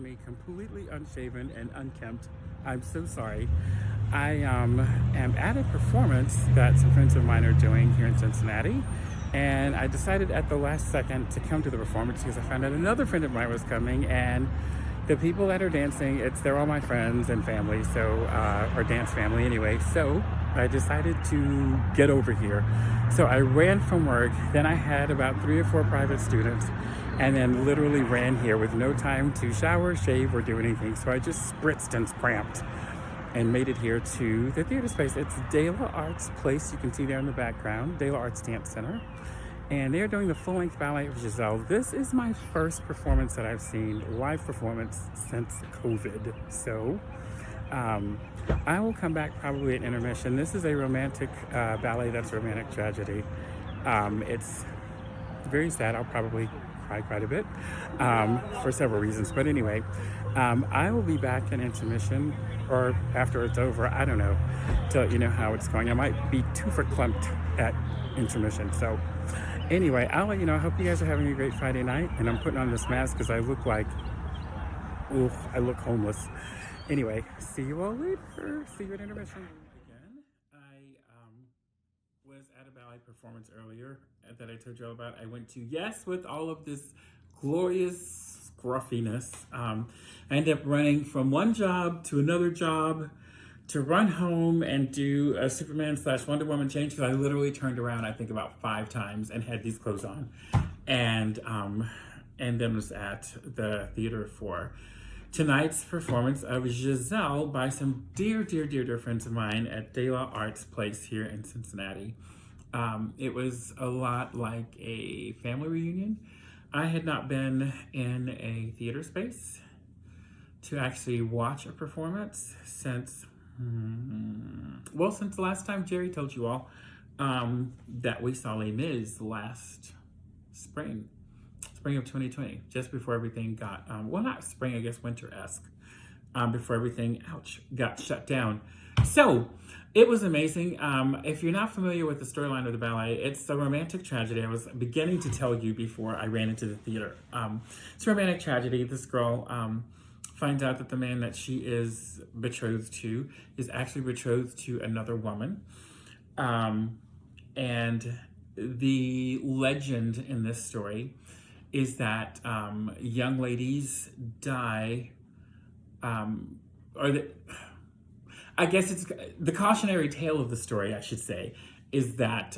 me completely unshaven and unkempt. I'm so sorry. I am at a performance that some friends of mine are doing here in Cincinnati, and I decided at the last second to come to the performance because I found out another friend of mine was coming, and the people that are dancing, they're all my friends and family, so or dance family anyway. So I decided to get over here. So I ran from work, then I had about 3 or 4 private students, and then literally ran here with no time to shower, shave, or do anything. So I just spritzed and cramped and made it here to the theater space. It's De La Arts Place, you can see there in the background, De La Arts Dance Center. And they're doing the full-length Ballet of Giselle. This is my first performance that I've seen, live performance, since COVID. So I will come back probably at intermission. This is a romantic ballet that's a romantic tragedy. It's very sad. I'll probably cry quite a bit for several reasons. But anyway, I will be back in intermission or after it's over. I don't know, to let you know how it's going. I might be too verklempt at intermission. So anyway, I'll let you know. I hope you guys are having a great Friday night. And I'm putting on this mask because I look like, I look homeless. Anyway, see you all later. See you at intermission. Again, I was at a ballet performance earlier that I told you all about. I went to, yes, with all of this glorious scruffiness. I ended up running from one job to another job to run home and do a Superman / Wonder Woman change, because I literally turned around, I think, about 5 times and had these clothes on. And then was at the theater for tonight's performance of Giselle by some dear friends of mine at De La Arts Place here in Cincinnati. It was a lot like a family reunion. I had not been in a theater space to actually watch a performance since the last time Jerry told you all that we saw Les Mis last spring of 2020, just before everything got, well, not spring, I guess winter-esque, before everything, got shut down. So it was amazing. If you're not familiar with the storyline of the ballet, it's a romantic tragedy. I was beginning to tell you before I ran into the theater. It's a romantic tragedy. This girl finds out that the man that she is betrothed to is actually betrothed to another woman. And the legend in this story is that young ladies die, I guess it's the cautionary tale of the story, I should say, is that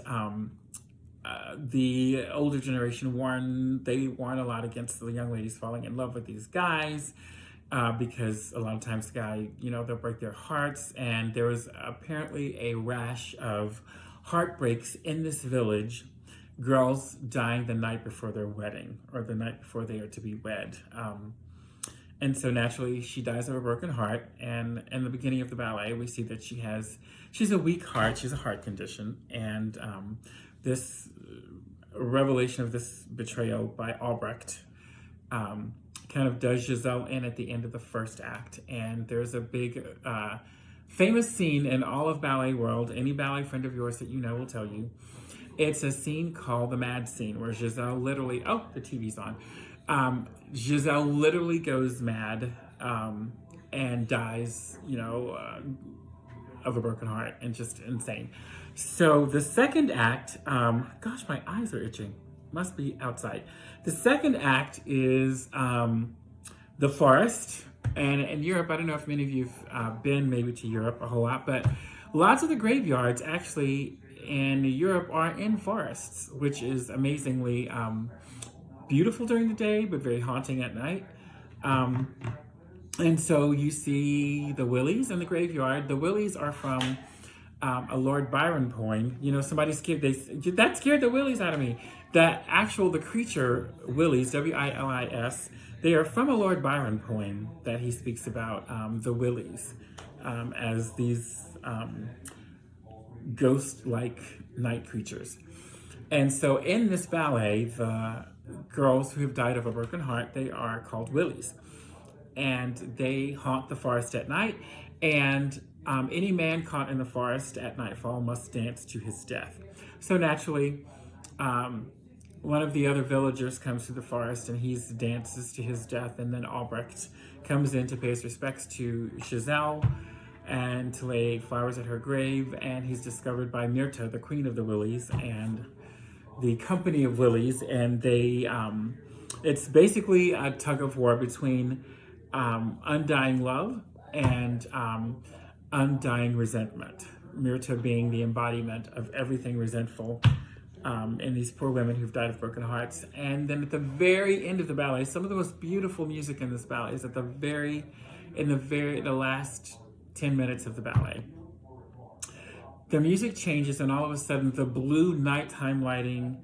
the older generation warn a lot against the young ladies falling in love with these guys, because a lot of times the guy, they'll break their hearts. And there was apparently a rash of heartbreaks in this village, girls dying the night before their wedding or the night before they are to be wed. And so naturally she dies of a broken heart. And in the beginning of the ballet, we see that she's a weak heart. She's a heart condition. And this revelation of this betrayal by Albrecht kind of does Giselle in at the end of the first act. And there's a big famous scene in all of ballet world. Any ballet friend of yours that you know will tell you. It's a scene called the Mad Scene, where Giselle literally, oh, the TV's on. Giselle literally goes mad and dies, of a broken heart, and just insane. So the second act, gosh, my eyes are itching. Must be outside. The second act is the forest. And in Europe, I don't know if many of you have been maybe to Europe a whole lot, but lots of the graveyards actually in Europe are in forests, which is amazingly beautiful during the day, but very haunting at night. And so you see the willies in the graveyard. The willies are from a Lord Byron poem. Somebody that scared the willies out of me. The creature willies, W-I-L-I-S, they are from a Lord Byron poem that he speaks about the willies as these ghost-like night creatures. And so in this ballet, the girls who have died of a broken heart, they are called willies. And they haunt the forest at night. And any man caught in the forest at nightfall must dance to his death. So naturally, one of the other villagers comes to the forest and he dances to his death, and then Albrecht comes in to pay his respects to Giselle and to lay flowers at her grave, and he's discovered by Myrta, the queen of the Willies, and the company of Willies, and they it's basically a tug of war between undying love and undying resentment. Myrta being the embodiment of everything resentful in these poor women who've died of broken hearts. And then at the very end of the ballet, some of the most beautiful music in this ballet is at the last 10 minutes of the ballet. The music changes, and all of a sudden the blue nighttime lighting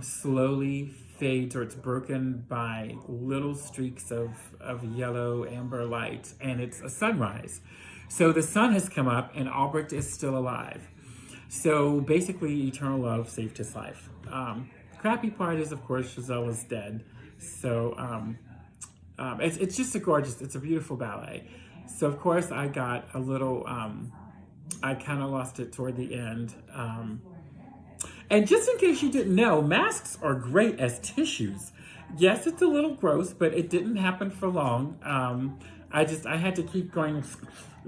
slowly fades, or it's broken by little streaks of yellow amber light, and it's a sunrise. So the sun has come up and Albrecht is still alive. So basically eternal love saved his life. Crappy part is, of course, Giselle is dead. So it's just it's a beautiful ballet. So of course I got a little, I kind of lost it toward the end. And just in case you didn't know, masks are great as tissues. Yes, it's a little gross, but it didn't happen for long. I had to keep going,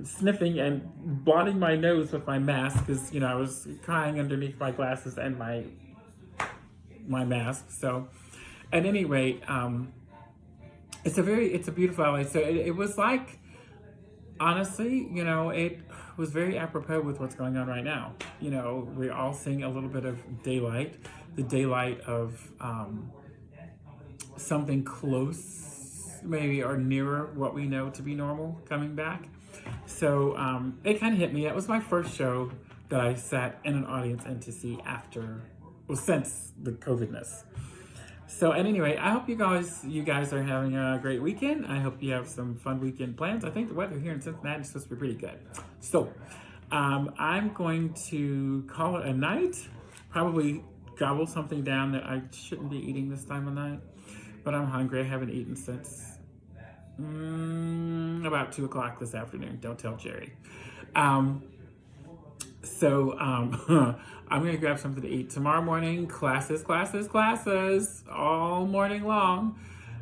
sniffing and blotting my nose with my mask because, I was crying underneath my glasses and my mask. So at any rate, it's a beautiful ballet. So it was like, honestly, it was very apropos with what's going on right now. We're all seeing a little bit of daylight, the daylight of something close, maybe, or nearer what we know to be normal coming back. So it kind of hit me. That was my first show that I sat in an audience and to see since the COVIDness. So at any rate, I hope you guys are having a great weekend. I hope you have some fun weekend plans. I think the weather here in Cincinnati is supposed to be pretty good. So I'm going to call it a night. Probably gobble something down that I shouldn't be eating this time of night. But I'm hungry. I haven't eaten since about 2 o'clock this afternoon. Don't tell Jerry. So I'm going to grab something to eat. Tomorrow morning, classes, all morning long.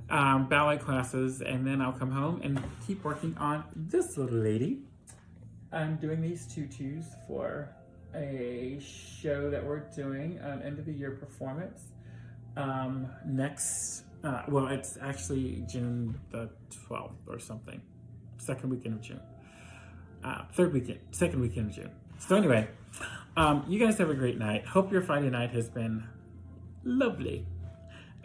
Ballet classes, and then I'll come home and keep working on this little lady. I'm doing these tutus for a show that we're doing, an end of the year performance. It's actually June the 12th or something. Second weekend of June. Second weekend of June. So anyway, you guys have a great night. Hope your Friday night has been lovely.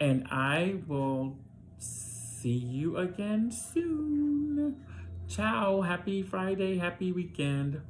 And I will see you again soon. Ciao. Happy Friday. Happy weekend.